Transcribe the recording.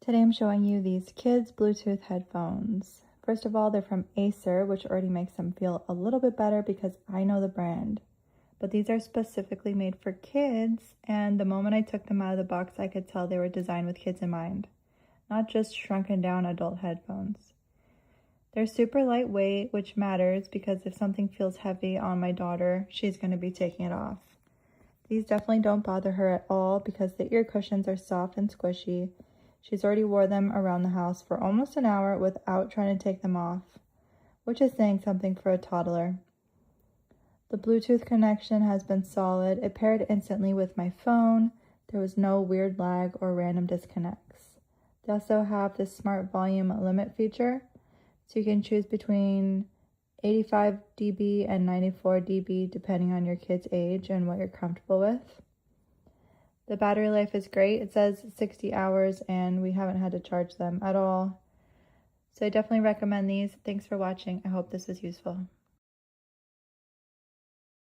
Today I'm showing you these Kids Bluetooth headphones. First of all, they're from Acer, which already makes them feel a little bit better because I know the brand. But these are specifically made for kids, and the moment I took them out of the box, I could tell they were designed with kids in mind, not just shrunken down adult headphones. They're super lightweight, which matters because if something feels heavy on my daughter, she's going to be taking it off. These definitely don't bother her at all because the ear cushions are soft and squishy. She's already wore them around the house for almost an hour without trying to take them off, which is saying something for a toddler. The Bluetooth connection has been solid. It paired instantly with my phone. There was no weird lag or random disconnects. They also have this smart volume limit feature, so you can choose between 85 dB and 94 dB depending on your kid's age and what you're comfortable with. The battery life is great. It says 60 hours and we haven't had to charge them at all. So I definitely recommend these. Thanks for watching. I hope this was useful.